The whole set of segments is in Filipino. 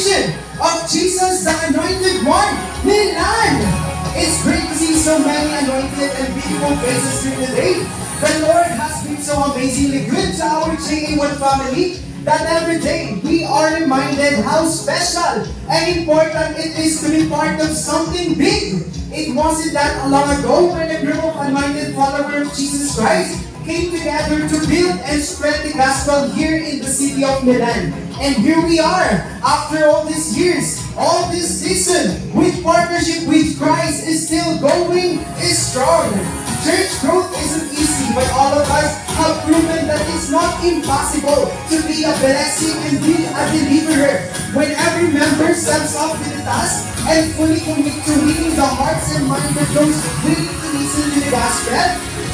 celebration of Jesus, the Anointed One, Milan. It's great to see so many anointed and beautiful faces here today. The Lord has been so amazingly good to our JA1 family that every day we are reminded how special and important it is to be part of something big. It wasn't that long ago when a group of anointed followers of Jesus Christ came together to build and spread the gospel here in the city of Milan. And here we are, after all these years, all this season, with partnership with Christ is still going, is strong. Church growth isn't easy, but all of us have proven that it's not impossible to be a blessing and be a deliverer. When every member steps up to the task and fully commit to winning the hearts and minds of those willing to listen to the gospel,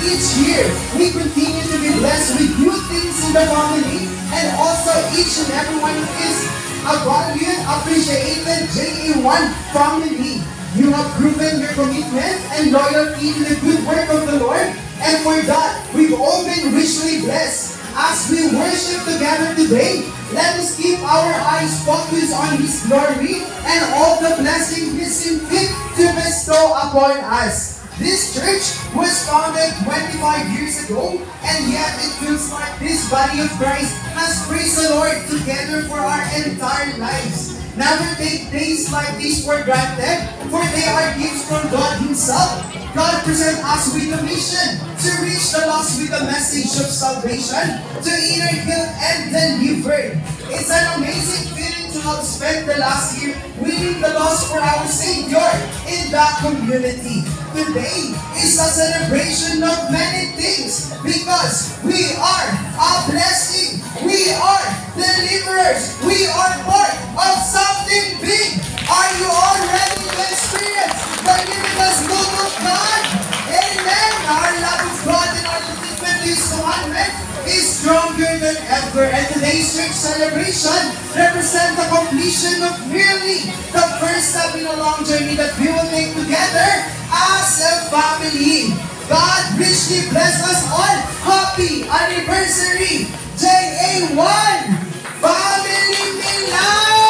each year we continue to be blessed with new things in the family, and also each and every one is a valued, appreciated JA1 family. You have proven your commitment and loyalty to the good work of the Lord, and for that, we've all been richly blessed. As we worship together today, let us keep our eyes focused on His glory and all the blessings He seems fit to bestow upon us. This church was founded 25 years ago, and yet it feels like this body of Christ has praised the Lord together for our entire lives. Never take days like these for granted, for they are gifts from God Himself. God presents us with a mission to reach the lost with a message of salvation, to inner heal and deliver. It's an amazing feeling to have spent the last year winning the lost for our Savior in that community. Today is a celebration of many things because we are a blessing, we are deliverers, we are part of something big. Are you all ready to experience the limitless love of God? Amen. Our love of God and our commitment to His commandment is stronger than ever. And today's church celebration represents the completion of merely the first step in a long journey that we will take together as a family. God richly bless us all. Happy anniversary, JA1 Family Milan!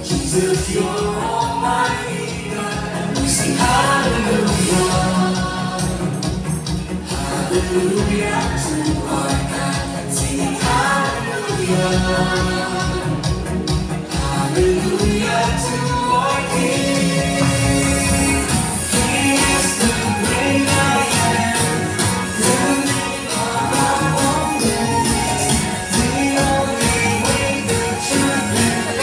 Jesus, you're almighty God. We sing hallelujah, hallelujah to our God. Singing hallelujah, hallelujah to our King. He is the great I am, ruling all our moments, the only way, the truth, and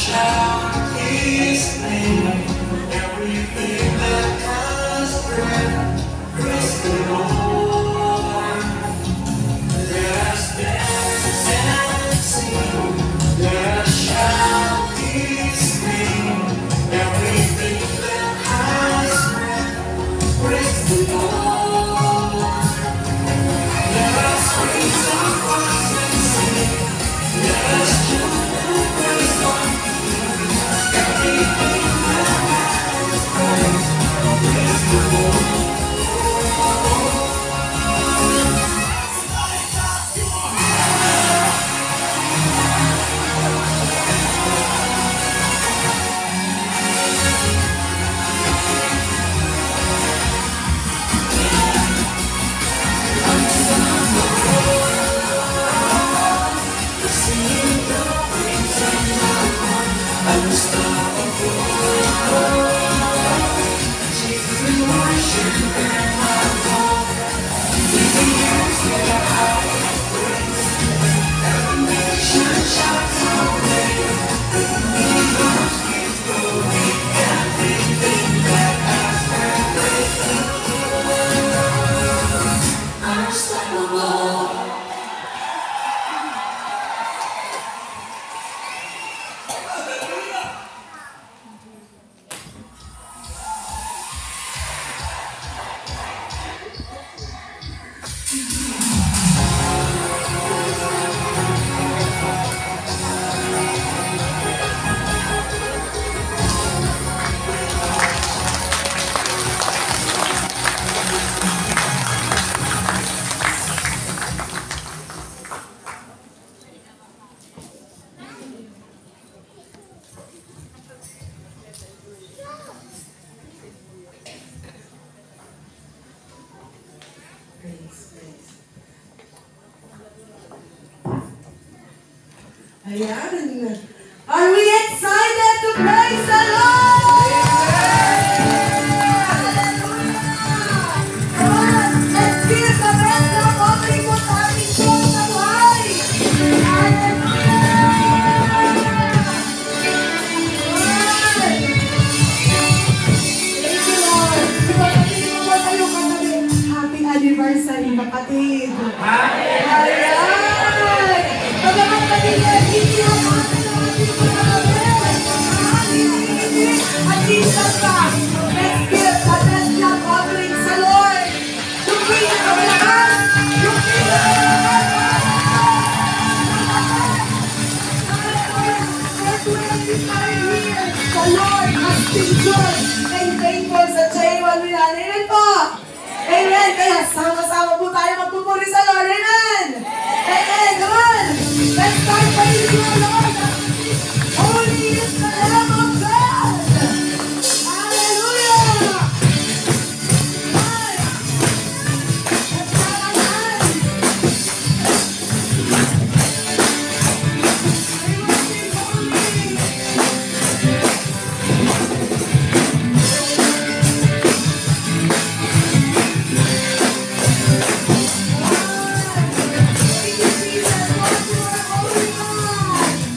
shout His name. Everything that has breath, praise the Lord. Let us dance and sing. Let us shout His name. Everything that has breath, praise the Lord. Let us raise our voice and sing. Let us join and praise God. Everything that has breath, praise the Lord. Ayan. Are we excited to praise the Lord? Hallelujah! Come on, let's give the best of offering mo sa ating Diyos sa buhay. Hallelujah! Thank you, Lord. Kapatid mo ba tayo katabi? Happy anniversary, kapatid. Ayan! Pagkakas kapatid, hindi ako at Jesus pa. Let's give the best love offering sa Lord. Yung pinakalakas, yung pinakalakas. For 25 years, the Lord has been good and faithful sa J1 Milan. Amen po. Amen. Kaya sama-sama po tayo magpupuri sa Lord. Amen. Amen. Come on. Let's start praising the Lord. Holy is the Lamb of God. Hallelujah. Let's clap our hands. We worship holy. Thank you, Jesus. Lord, you are holy God.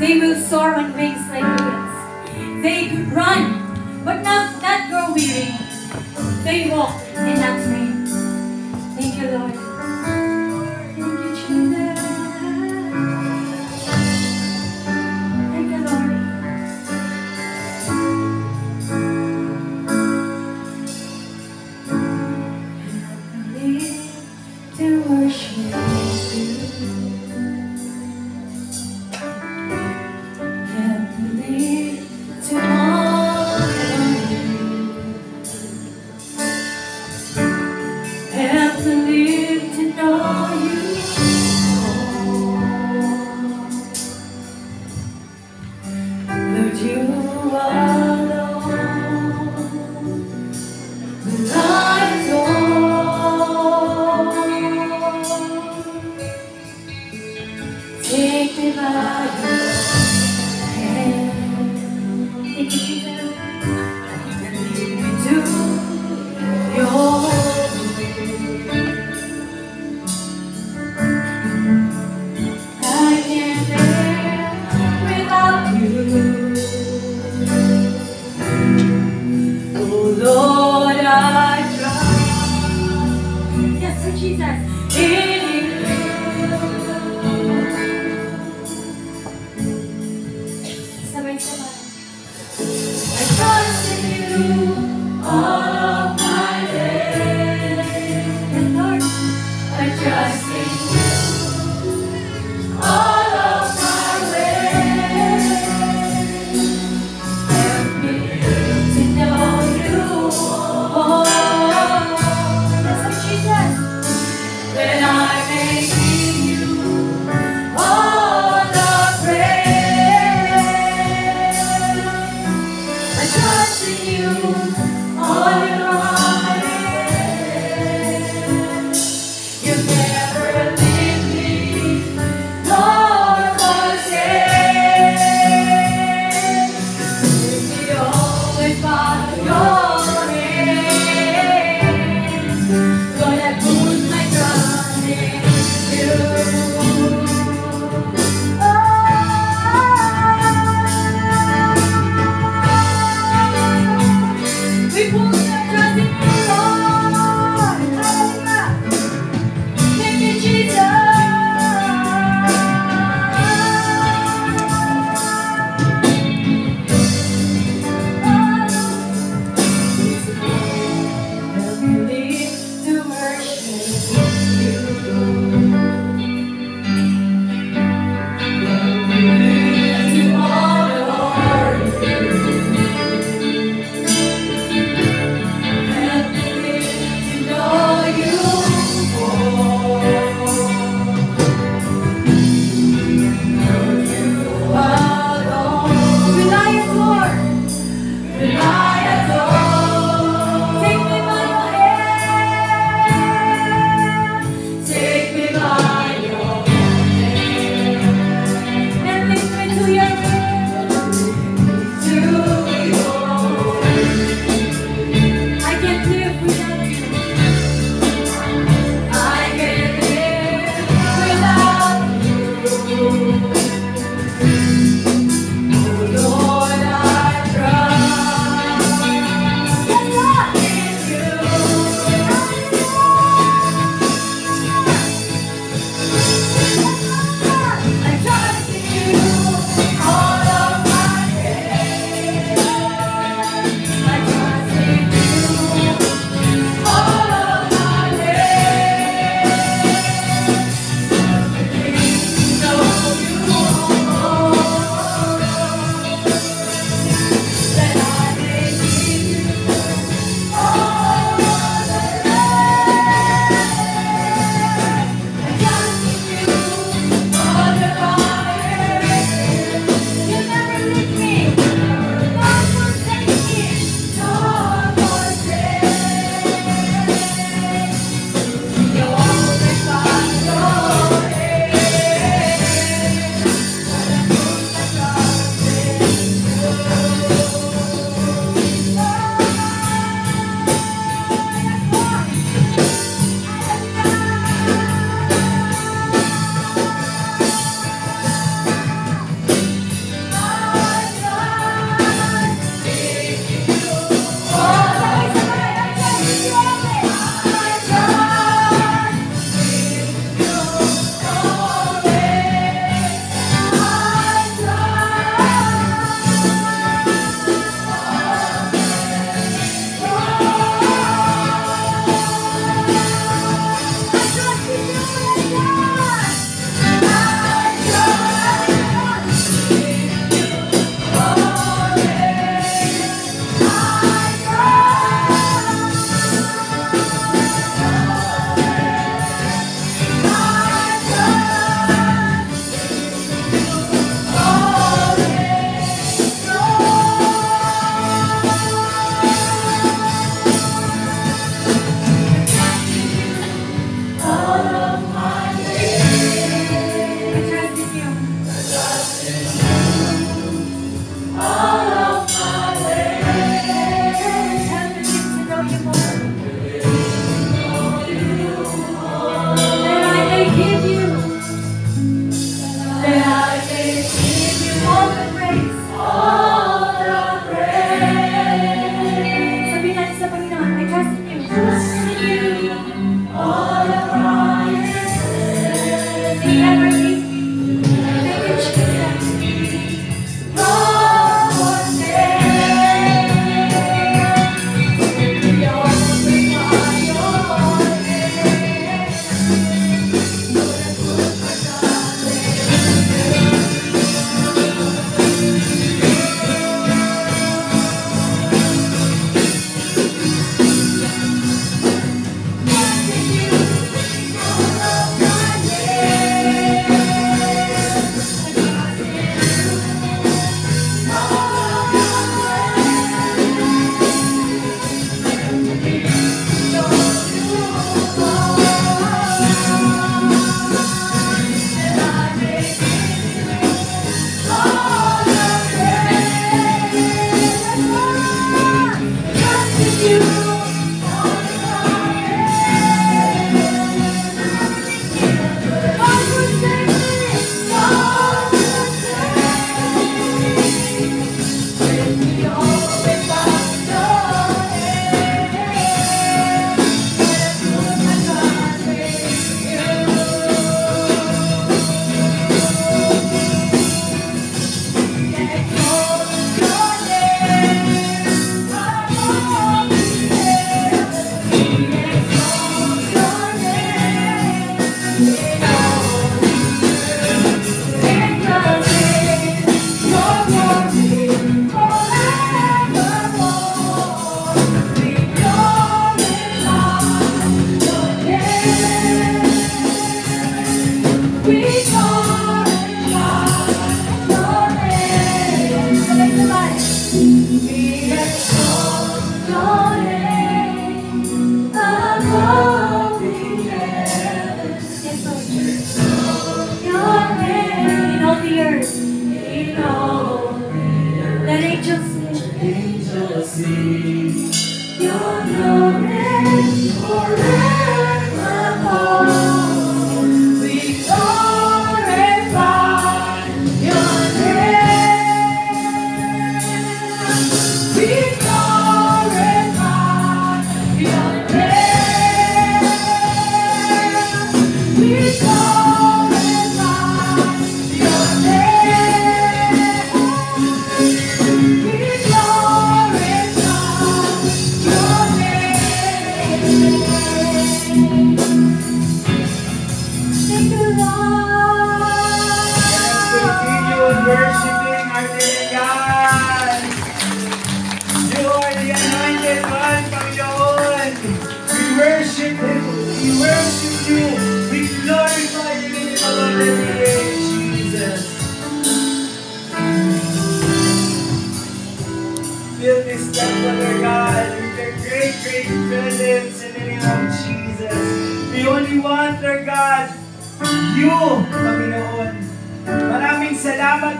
They will soar on wings like eagles. They could run, but not grow weary. They walk and not faint. Thank you, Lord. Thank you, Jesus. Thank you, Lord. To worship you. Can't believe to honor you. Can't believe to know you more. Lord, you alone will I adore. Take me by your hand. Thank you, Jesus. And lead me to your I can't live without you. Oh Lord, I trust. Yes, Lord Jesus. In you. all of my ways. Help me to know you more. That I may give you, that I may give you all the praise, all the praise. Sabi natin sa Panginoon, I trust in you. Trust in you. All the promises. He never leaves me. Thank you, Jesus.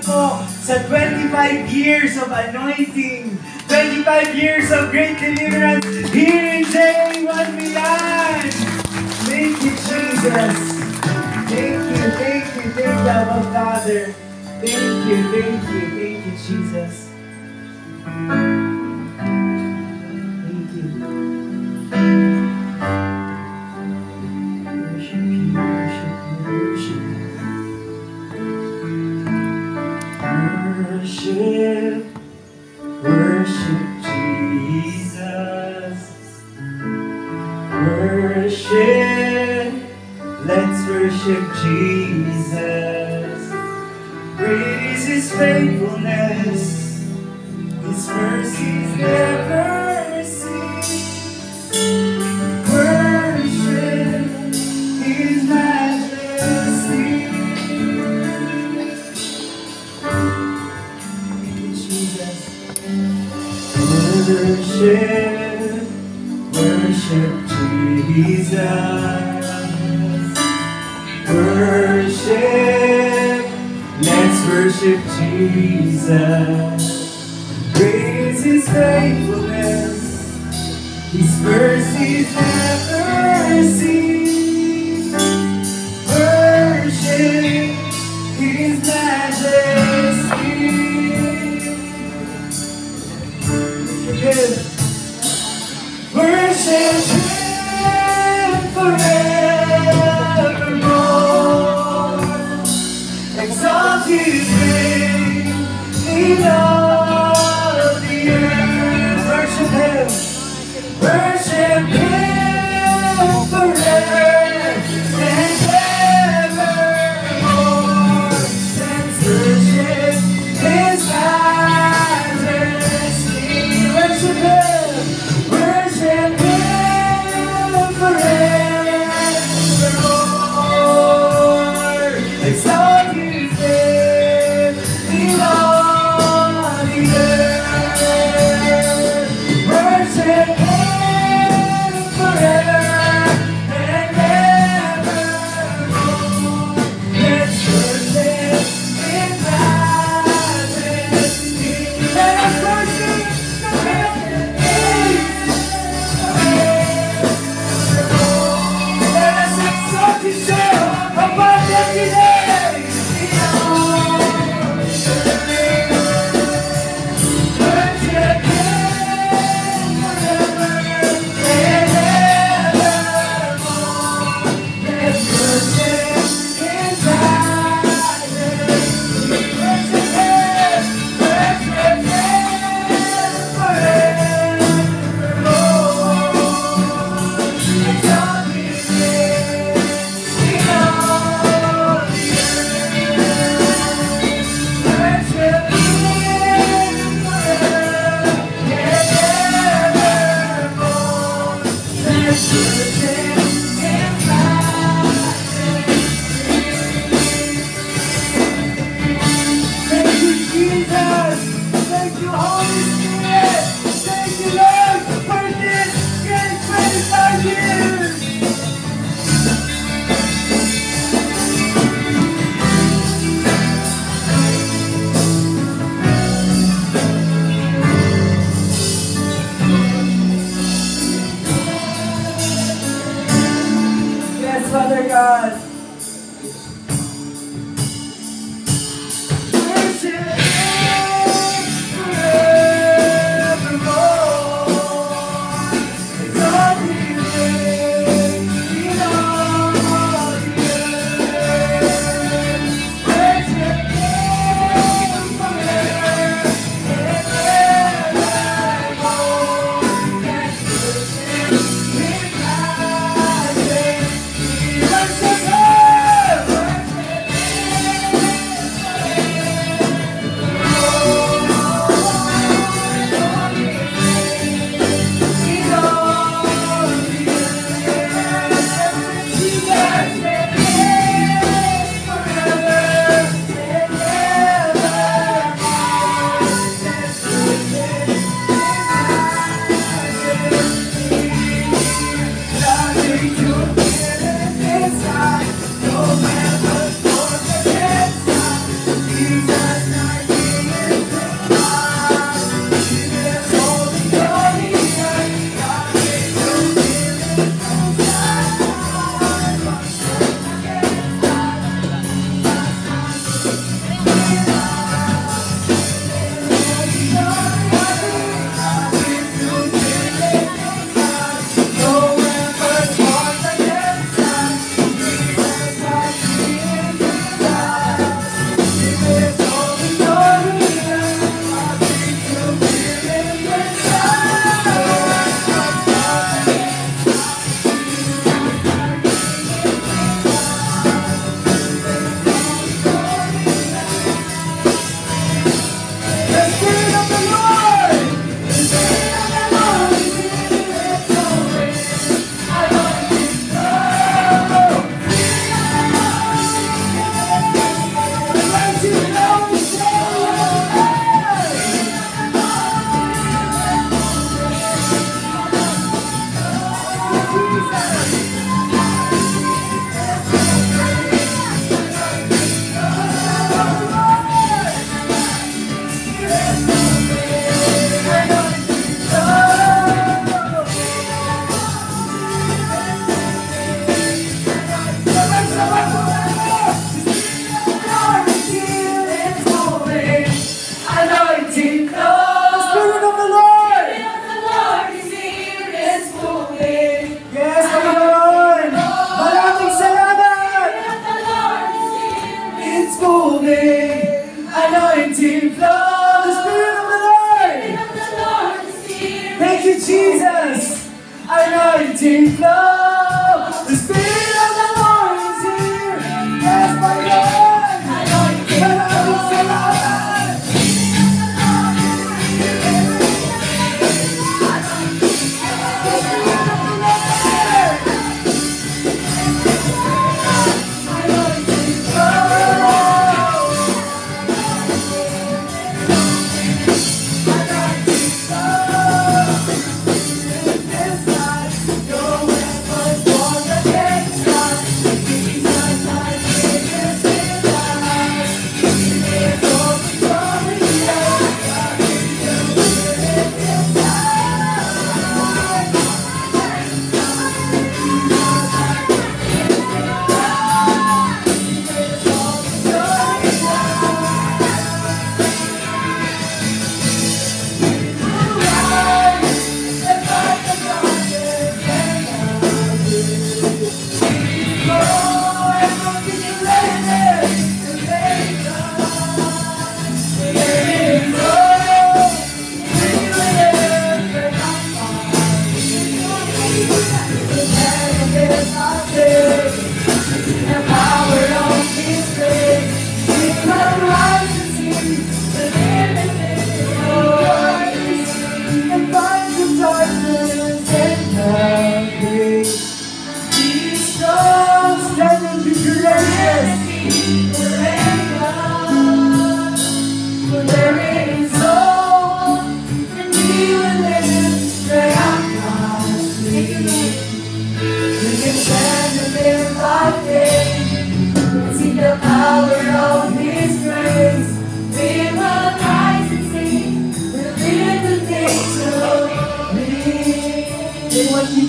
Lord, sa 25 years of anointing, 25 years of great deliverance here in J1 Milan. Thank you, Jesus. Thank you, Abba Father. Thank you, Jesus. Thank you. Worship Jesus. Worship, let's worship Jesus. Great is His faithfulness, His mercies never cease. Worship His majesty. Worship, worship Jesus. Worship, let's worship worship Jesus. Praise His faithfulness, His mercies never cease. Worship His majesty. Worship Him forevermore. Exalt His name in all the earth. Worship Him. Worship Him forever and evermore. Let's worship His majesty. Worship Him. Worship Him forevermore. Exalt His name in all the earth. Worship Him forever and evermore. Let's worship His majesty. Let us worship Him. Let us exalt His name above every name. Worship Him forever and evermore. Let's worship His majesty. Worship Him forevermore. Exalt His name in all the earth. Worship Him forever and evermore. Let's worship His majesty. Thank you, Jesus. Thank you, Holy Spirit. Thank you, Lord, for this great 25 years. Yes, Father God. Worship Him forevermore. Exalt His name in all the earth. Worship Him forever and evermore. Let's worship His majesty. Worship Him.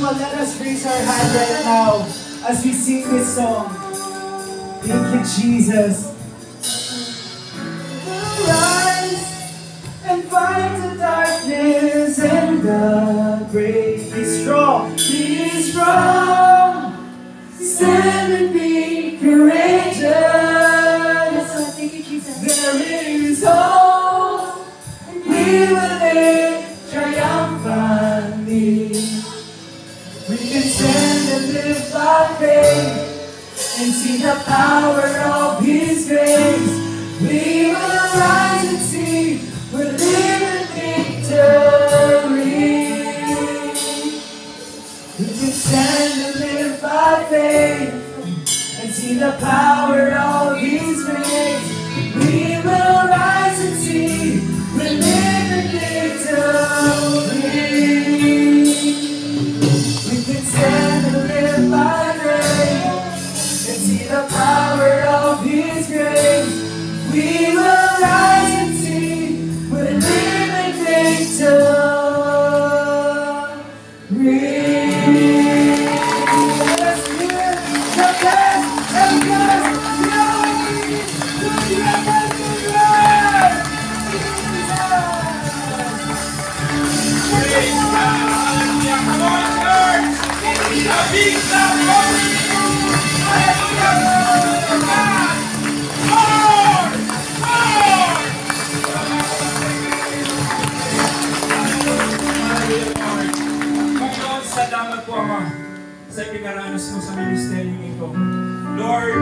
usual, let us raise our hand right now as we sing this song. Thank you, Jesus. Rise and fight the darkness and the grave. Be strong, be strong. Stand and be courageous. Thank you, Jesus. There is hope. We will live triumphantly. We can stand and live by faith and see the power of His grace. We will rise and see we'll live in victory. We can stand and live by faith and see the power of His grace. We will rise and see we'll live in victory. We can stand and live by faith and see the power of His grace. We will rise and see we'll live in victory. Salamat po, Ama, sa pinaranas mo sa ministeryo ito. Lord,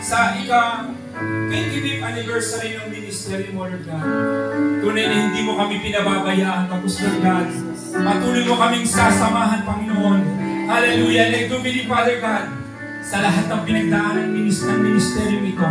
sa ika-25th anniversary ng ministeryo mo, Lord God, tunay na hindi mo kami pinababayaan. Tapos, Lord God, patuloy mo kaming sasamahan, Panginoon. Hallelujah. And I do believe, Father God, sa lahat ng pinagdaanan ng ministeryo ito,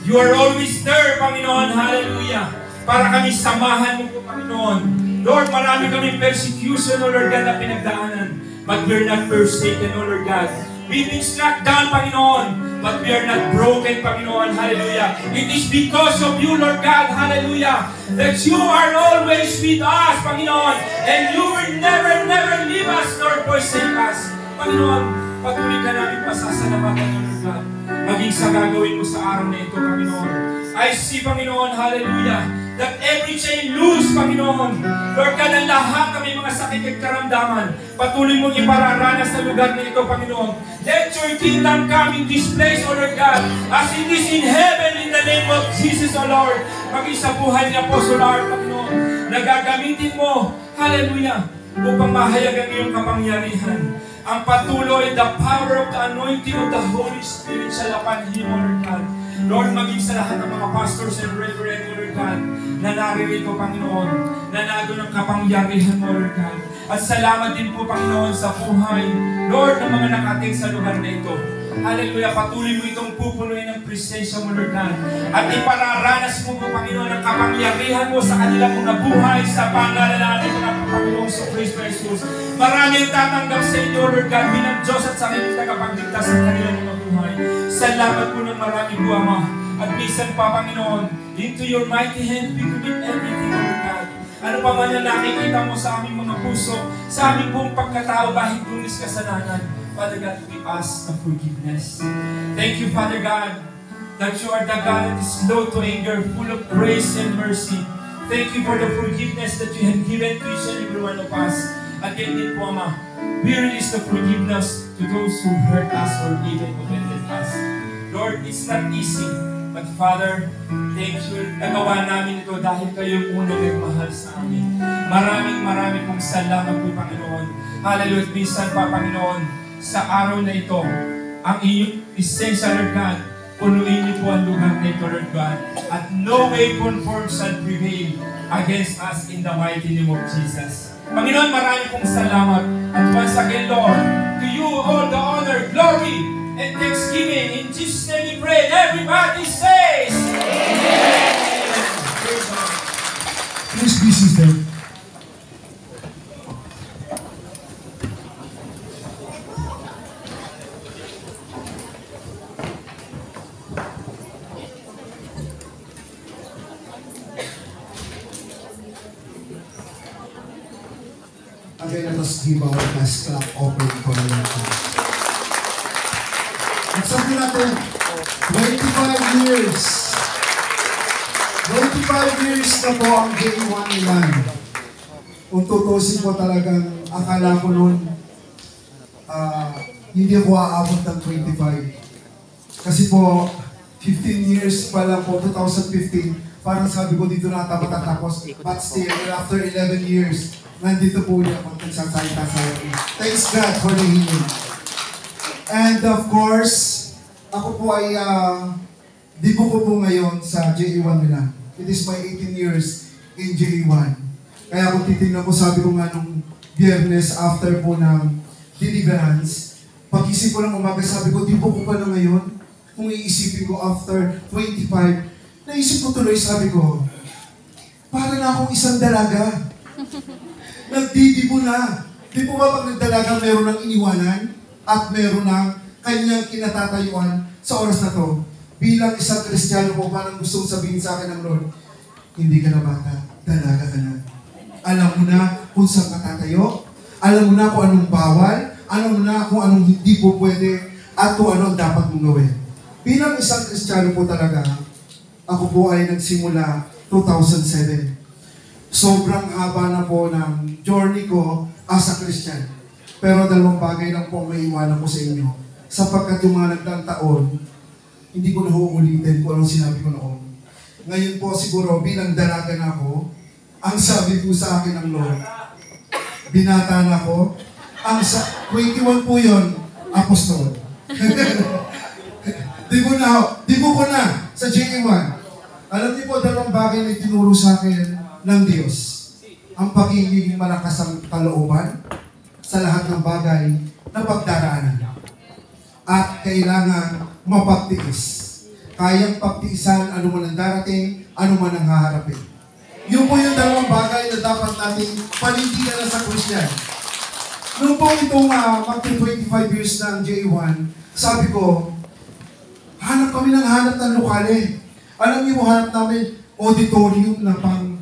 you are always there, Panginoon. Hallelujah. Para kami samahan mo po, Panginoon. Lord, marami kaming persecution, O Lord God, na pinagdaanan. But we're not forsaken, O Lord God. We've been struck down, Panginoon, but we are not broken, Panginoon. Hallelujah. It is because of you, Lord God, hallelujah, that you are always with us, Panginoon. And you will never, never leave us nor forsake us. Panginoon, patuloy ka namin pasasalamatan, O Lord God. Maging sa gagawin mo sa araw na ito, Panginoon. I see, Panginoon, hallelujah, that every chain loose, Panginoon. Lord God, ang lahat ng may mga sakit at karamdaman, patuloy mong ipararanas sa lugar na ito, Panginoon. Let your kingdom come in this place, O Lord God, as it is in heaven, in the name of Jesus, O Lord. Maging sa buhay ni Apostol Art, Panginoon, nagagamitin mo, hallelujah, upang mahayag ang iyong kapangyarihan. Ang patuloy, the power of the anointing of the Holy Spirit shall upon him, O Lord God. Lord, maging sa lahat ng mga pastors and reverend, O Lord God, na naririto, Panginoon, na nado ng kapangyarihan mo, Lord God. At salamat din po, Panginoon, sa buhay, Lord, ng mga nakating sa lugar na ito. Hallelujah, patuloy mo itong pupunuin ng presensya mo, Lord God. At ipararanas mo po, Panginoon, ang kapangyarihan mo sa kanilang mga buhay sa pangalan natin ng Panginoong Kristo Jesus. Marami ang tatanggap sa inyo, Lord God, bilang Diyos at sa kanilang tagapagligtas sa kanilang mga buhay. Salamat po ng marami po, Ama. At minsan pa, Panginoon, into your mighty hand, we commit everything, Lord God. Ano pa man ang nakikita mo sa aming mga puso, sa aming buong pagkatao, bahit tulis kasalanan, Father God, we ask the forgiveness. Thank you, Father God, that you are the God that is slow to anger, full of grace and mercy. Thank you for the forgiveness that you have given to each and every one of us. Again din po, Ama, we release the forgiveness to those who hurt us or even offended us. Lord, it's not easy, but Father, thank you. Nagawa namin ito dahil kayo unang nagmahal sa amin. Maraming pong salamat po, Panginoon. Hallelujah. Minsan pa, Panginoon, sa araw na ito, ang iyong esensya, Lord God, punuin niyo po ang lugar na ito, Lord God. At no weapon formed shall prevail against us in the mighty name of Jesus. Panginoon, marami pong salamat. At once again, Lord, to you all the honor, glory, and thanksgiving. In Jesus' name we pray. Everybody says, Amen. Please be seated. Okay, let us give our best clap open for the Lord. Nagsabi natin, 25 years. 25 years na po ang J1 Milan. Kung tutusin po talagang akala ko noon, hindi ako aabot ng 25. Kasi po, 15 years pa lang po, 2015, parang sabi ko dito na matatapos. But still, after 11 years, nandito po ulit ako nagsasalita sa iyo. Thanks God for the healing. And of course, ako po ay dibo ko po ngayon sa JA1 Milan. It is my 18 years in JA1. Kaya kung titignan ko, sabi ko nga nung Biyernes after po ng deliverance, pag-isip ko ng umaga, sabi ko, dibo ko pa na ngayon. Kung iisipin ko after 25, naisip ko tuloy, sabi ko, para na akong isang dalaga. Nagdidibo na. Di po ba pag nagdalaga meron ng iniwanan at meron ng kanyang kinatatayuan sa oras na to? Bilang isang Kristiyano po, parang gustong sabihin sa akin ng Lord, hindi ka na bata, dalaga ka na. Alam mo na kung saan ka tatayo, alam mo na kung anong bawal, alam mo na kung anong hindi po pwede, at kung ano ang dapat mong gawin. Bilang isang Kristiyano po talaga, ako po ay nagsimula 2007. Sobrang haba na po ng journey ko as a Christian. Pero dalawang bagay lang po may iwanan ko sa inyo. Sapagkat yung mga nagdaang taon, hindi ko na uulitin kung anong sinabi ko noon. Ngayon po siguro bilang dalaga na ako, ang sabi po sa akin ng Lord, binata na ako, 21 po yun, apostol. Dibo ko na sa JA1. Alam niyo po, dalawang bagay na tinuro sa akin ng Diyos. Ang pagiging malakas ang kalooban sa lahat ng bagay na pagdaraanan. At kailangan mapagtiis. Kayang pagtiisan ano man ang darating, ano man ang haharapin. Yun po yung dalawang bagay na dapat nating panindigan na sa Christian. Noong po itong magti-25 years na ang J1, sabi ko, hanap kami ng hanap ng lokale. Alam niyo mo, hanap namin auditorium na pang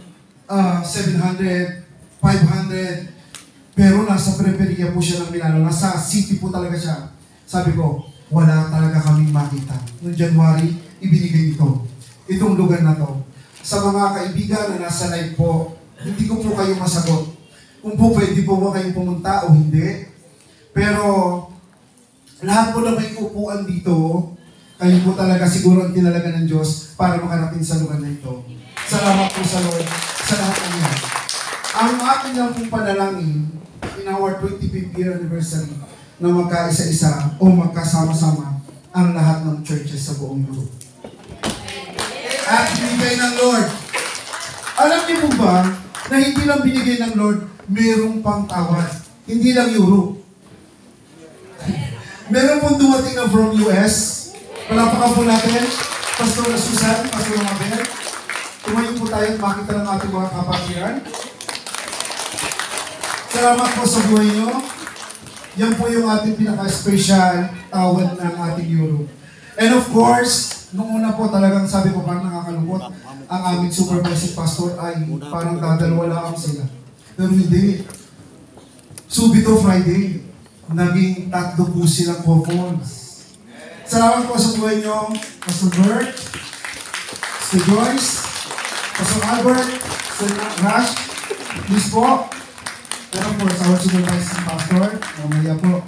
700, 500, pero nasa periferia po siya ng Milano. Nasa city po talaga siya. Sabi ko, wala talaga kaming makita. Noong January, ibinigay ito. Itong lugar na to. Sa mga kaibigan na nasa live po, hindi ko po kayo masagot. Kung po pwede po ba kayong pumunta o hindi. Pero, lahat po na may upuan dito, kayo po talaga siguro ang tinalaga ng Diyos para makarating sa lugar na ito. Salamat po sa Lord, sa lahat ng yan. Ang akin lang pong panalangin, in our 25th year anniversary, na magkaisa-isa o magkasama-sama ang lahat ng churches sa buong mundo. At binigay ng Lord. Alam niyo po ba, na hindi lang binigay ng Lord, mayroong pang tawad. Hindi lang euro. Meron pong dumating na from US. Palapakan po natin, Pastor Susan, Pastor Mabel. Tumayo po tayo at makita ng ating mga kapatiran. Salamat po sa buhay nyo. Yan po yung ating pinaka-special tawad ng ating euro. And of course, nung una po talagang sabi ko parang nakakalungkot, ang aming supervising pastor ay parang dadalawa lang sila. Pero hindi. Subito Friday, naging 3 po silang co-falls. Salamat po sa buhay nyo, Pastor Bert, Pastor Joyce, Pastor Albert, Pastor Rash, please po. And of course, our supervising pastor, mamaya po,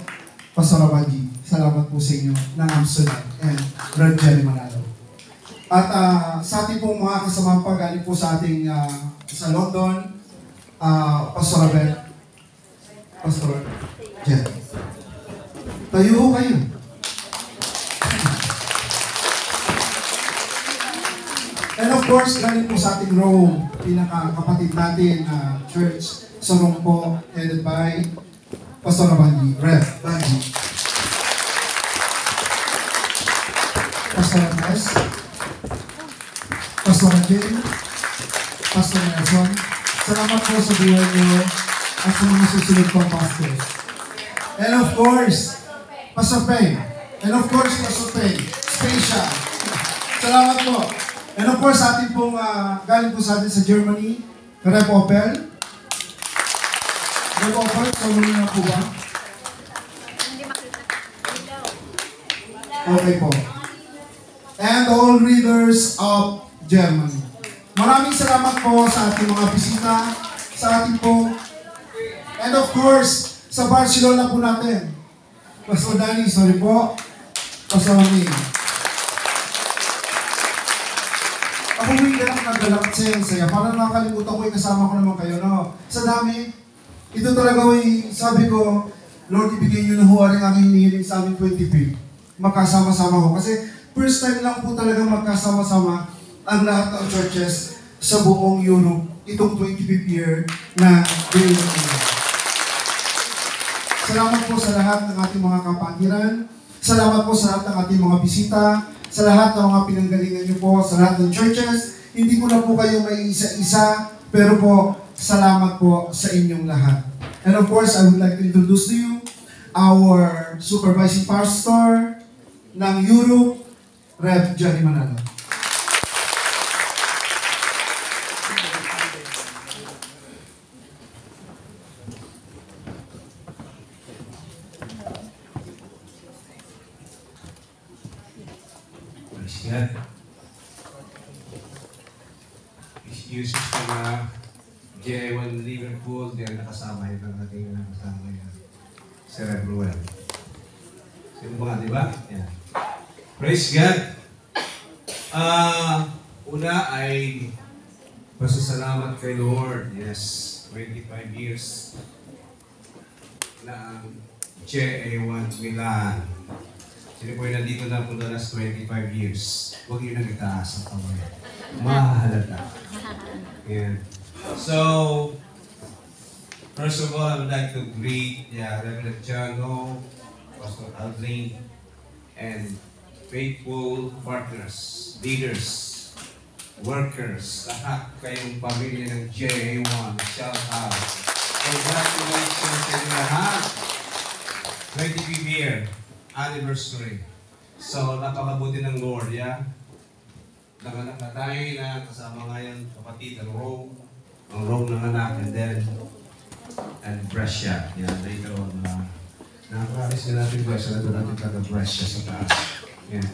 Pastor Abadji. Salamat po sa inyo ng Amsterdam and Brad Jerry Manalo. At sa ating pong mga kasamahan pa, galing po sa ating sa London, Pastor Abel, Pastor Jerry. Tayo kayo. And of course, galing po sa ating Rome, pinaka-kapatid natin church sa Rome po, headed by Pastor Abadji, Rev. Abadji. Pastor Andres, Pastor Jane, Pastor Nelson, salamat po sa buhay niyo at sa mga susunod pang pastors. And of course, Pastor Peng. And of course, Pastor Peng. Special. Salamat po. And of course, ating pong galing po sa atin sa Germany, Rev. Opel. Nag-offer, kamuli na po ba? Okay po. And all readers of Germany. Maraming salamat po sa ating mga bisita, sa ating po, and of course, sa Barcelona po natin. Pastor Danny, sorry po. Pastor Mami. Ako mo yung nagdalak at saya. Parang nakakalimutan ko yung kasama ko naman kayo, no? Sa dami, ito talaga yung sabi ko, Lord, ibigay niyo na ho ang aking hinihiling sa amin 25. Magkasama-sama ko. Kasi first time lang po talaga magkasama-sama ang lahat ng churches sa buong Europe itong 25th year na binigyan. Salamat po sa lahat ng ating mga kapatiran. Salamat po sa lahat ng ating mga bisita. Sa lahat ng mga pinanggalingan niyo po, sa lahat ng churches. Hindi ko na po kayo may isa-isa, pero po, salamat po sa inyong lahat. And of course, I would like to introduce to you our supervising pastor ng Europe, Rev. Johnny Manalo. Yan. Excuses sa mga J1 Liverpool, diyan nakasama yun ang ating nakasama yun. Sir Ruel. Sino mga, di ba? Yan. Praise God! Una ay pasasalamat kay Lord. Yes, 25 years na ang JA1 Milan. Sino po yung nandito na po na last 25 years? Huwag yun ang itaas ang kamay. Mahalaga. Yan. So, first of all, I would like to greet Reverend Jano, Pastor Aldrin, and faithful partners, leaders, workers, lahat kayong pamilya ng JA1. Shout out. Congratulations sa inyo lahat. 25th year anniversary. So, napakabuti ng Lord, yeah? Nanganak na tayo na kasama ngayon kapatid ng Rome. Ang Rome ng anak, and Brescia. Yan, later on, nakakaris na natin Brescia, na natin taga Brescia sa taas. Yan.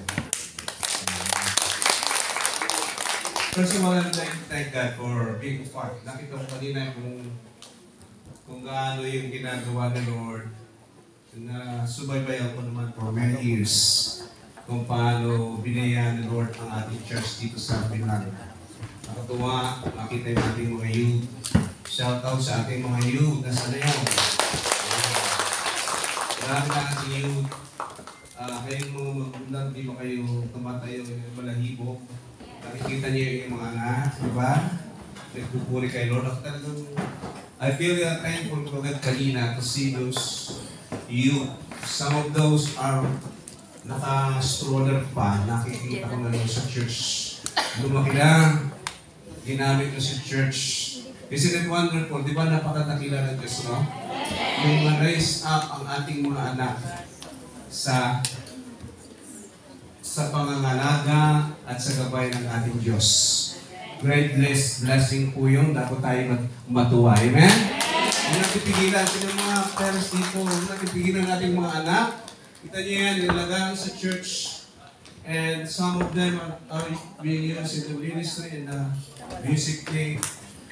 First of all, I'd like to thank God for being part. Nakita ko kanina kung gaano yung ginagawa ng Lord. Na subaybayan ko naman for many years kung paano binayaan ng Lord ang ating church dito sa Finland. Nakatuwa, makita yung ating mga youth. Shout out sa ating mga youth. Nasa na yun? Marami na ating youth. Kayong mga magulang, di ba kayo tumatayo yung balahibo? Nakikita niyo yung mga anak, di ba? Nagpupuri kay Lord. Ako talagang, I feel thankful ko agad kanina to see those youth. Some of those are naka-stroller pa. Nakikita ko na lang sa church. Lumaki lang. Ginamit ko sa church. Isn't it wonderful? Di ba napakadakila ng Diyos, no? Yung ma-raise up ang ating mga anak sa pangangalaga at sa gabay ng ating Diyos. Great blessing po yun. Dapat tayo matuwa. Amen? Hindi natin pigilan. Sino mga parents dito? Hindi natin pigilan natin mga anak. Kita niyo yan, nilagaan sa church. And some of them are being used in the ministry and the music team.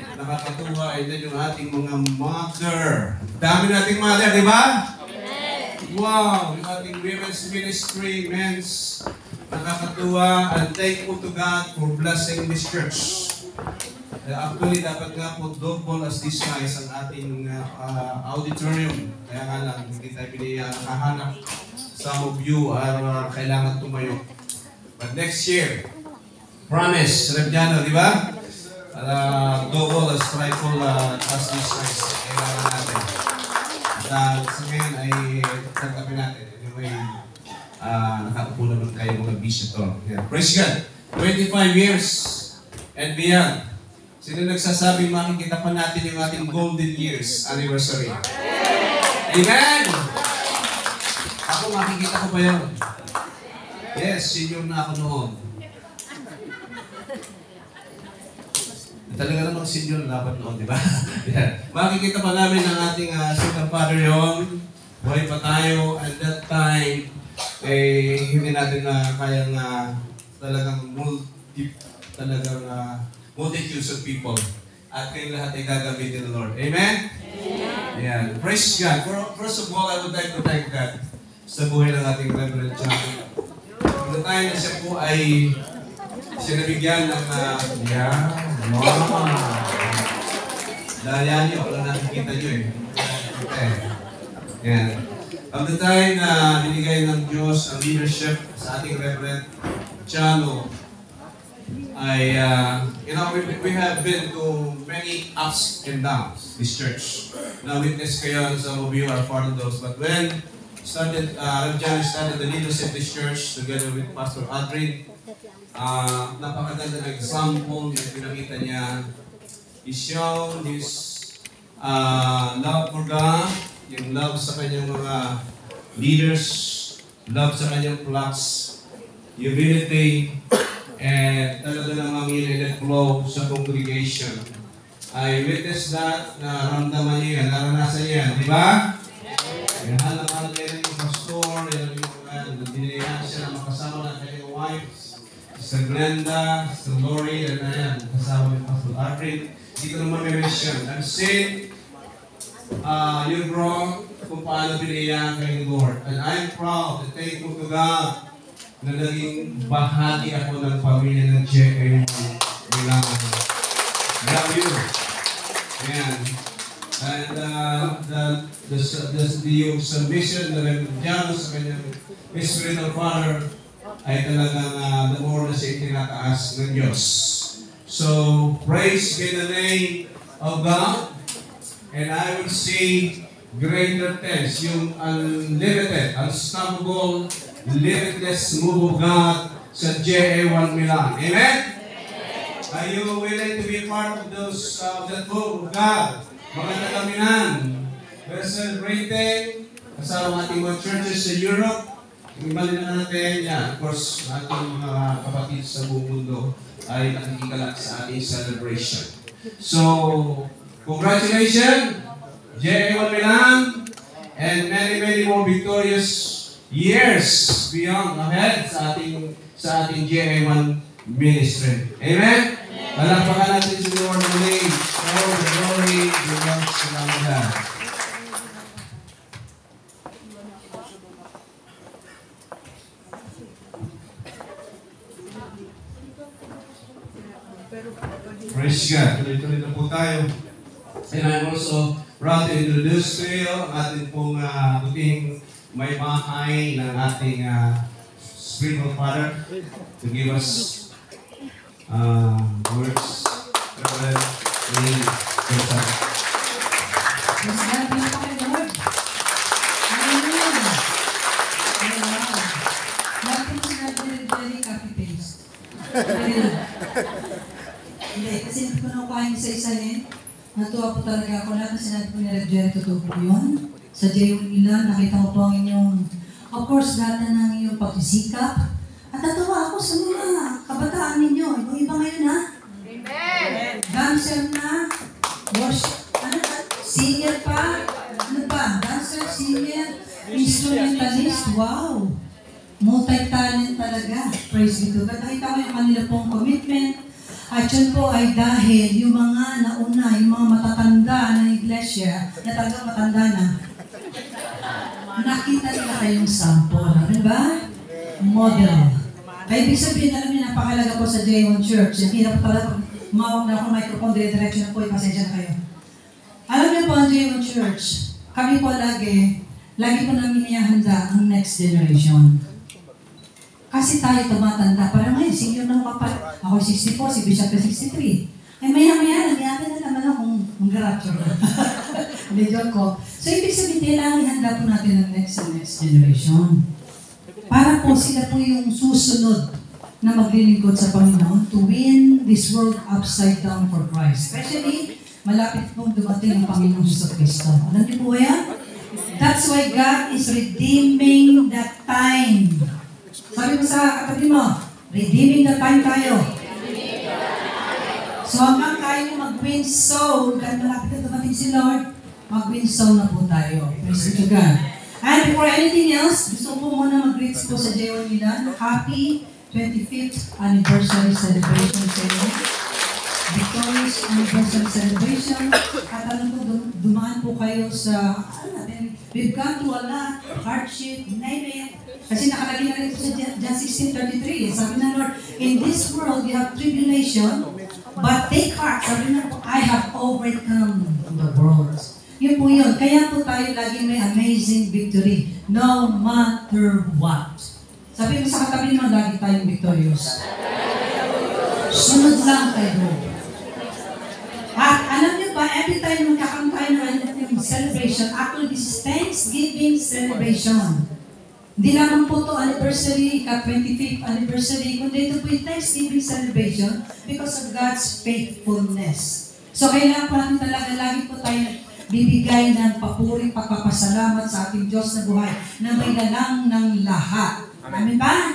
Nakakatuwa. And then yung ating mga mother. Dami nating mother, di ba? Wow! Yung ating women's ministry, men's. Nakakatuwa. And thankful to God for blessing this church. Actually, dapat nga po double as this size ang ating auditorium. Kaya nga lang, hindi tayo pinakahanap. Some of you are kailangan tumayo. But next year, promise, Rev. di ba? Double as triple as this size. Kailangan natin. At sa ngayon ay tatapin natin. Anyway, nakaupo naman kayo mga visitor. Yeah. Praise God! 25 years and beyond. Sino nagsasabing makikita pa natin yung ating golden years anniversary? Amen! Ako makikita ko pa yun. Yes, senior na ako noon. Talaga namang senior dapat noon, di ba? Yan. Makikita pa namin ang ating Super Father yon. Buhay pa tayo. At that time, hindi natin na kayang talagang multitudes of people. At kayong lahat ay gagamitin ng Lord. Amen? Ayan. Praise God. First of all, I would like to thank God sa buhay ng ating Reverend Chaco. From the time na siya po ay sinabigyan ng dahil niyo, wala nakikita niyo eh. Ayan. From the time na binigay ng Diyos ang leadership sa ating Reverend Chano, I, we have been to many ups and downs, this church. Na-witness kayo, some of you are part of those. But when John started the leadership of this church together with Pastor Adrian, napakaganda ng example yung pinakita niya. He shown his love for God, yung love sa kanyang mga leaders, love sa kanyang flocks, humility, and talaga namang flow sa congregation. I witnessed that, naramdaman niyo yan, naranasan niyo yan, di ba? Yan, halak-halak yan yung pastor, yan yung binayaan siya na makasama ng kanyang wife, Sister Glenda, Sister Lori, and ayan, kasama ng Pastor Adrian. Hindi ko naman may-mention. I've seen your growth kung paano binayaan kayo ng Lord. And I'm proud and thankful to God na naging bahagi ako ng pamilya ng J.A. Milangan. Love you. Ayan. And yung submission na nagdiyano sa kanyang spiritual father ay talagang the more na siya itinataas ng Diyos. So, praise be the name of God. And I will see greater things, yung unlimited, unstoppable, limitless move of God sa JA1 Milan. Amen? Are you willing to be part of that move of God? Mga tagaminan, we're celebrating kasama ating mga churches sa Europe. Yung iba na natin, of course, ating mga kapatid sa buong mundo ay nakikigalak sa ating celebration. So, congratulations, JA1 Milan, and many, many more victorious years beyond ahead sa ating JA1 ministry. Amen? Palakpakan natin si Lord muli. All the glory belongs to God. Praise God. Tuloy-tuloy na po tayo. And I'm also proud to introduce to you ang ating pong buting may bahay ng ating spiritual father to give us words. Reverend Lee Pinsan. Praise God, be the Lord. Hallelujah. Wow. Lahat po sinabi very copy-paste. Hallelujah. Hindi, kasi hindi ko nakukain isa-isahin. Natuwa po talaga ako. Lahat na sinabi po ni Rev Jerry, totoo po yun. Sa JA1 Milan, nakita ko po ang inyong, of course, lahat na ng inyong pagsisikap. At natuwa ako sa mga kabataan ninyo. Iba ngayon ha? Amen! Dancer na, worship, singer pa, dancer, singer, instrumentalist, wow! Multi-talent talaga. Praise be to God. Nakita ko yung kanila pong commitment. At yun po ay dahil yung mga nauna, yung mga matatanda na iglesia, na talagang matanda na, nakita nila kayong sample. Ano ba? Model. Kaya ibig sabihin, alam niyo, napakalaga po sa J1 Church. Yung hirap talaga, umawag na ako microphone, dire-direction na po, pasensya na kayo. Alam niyo po ang J1 Church, kami po lagi po namin inihahanda ang next generation. Kasi tayo tumatanda, parang ngayon, senior na ako pa. Ako 64, si Bishop 63. Ay maya-maya, nagyakin na naman akong garapture. Hindi, joke ko. So, ibig sabihin, kailangan ihanda po natin ang next generation. Para po sila po yung susunod na maglilingkod sa Panginoon to win this world upside down for Christ. Especially, malapit pong dumating ang Panginoong Jesucristo. Alam niyo po ba yan? That's why God is redeeming that time. Sabi mo sa kapatid mo, redeeming the time tayo. So hanggang tayo mag-win soul, kahit malapit na dumating si Lord, mag-win soul na po tayo. Praise be to God. And before anything else, gusto ko muna mag-greet po sa J1 Milan. Happy 25th anniversary celebration sa inyo. Victorious anniversary celebration. At ano po, dumaan po kayo sa, we've gone through a lot, hardship, name it. Kasi nakalagay na rin po sa John 16:33. Sabi na Lord, in this world you have tribulation, but take heart. Sabi na po, I have overcome the world. Yun po yun. Kaya po tayo laging may amazing victory, no matter what. Sabi mo sa katabi mo, lagi tayong victorious. Sunod lang kayo. At alam niyo ba, every time magkakaroon tayo ng celebration, actually this is Thanksgiving celebration. Hindi lamang po ito anniversary, 25th anniversary, kundi ito po yung Thanksgiving celebration because of God's faithfulness. So kailangan po natin talaga lagi po tayo bibigay ng papuring pagpapasalamat sa ating Diyos na buhay na may lalang ng lahat. Amen ba?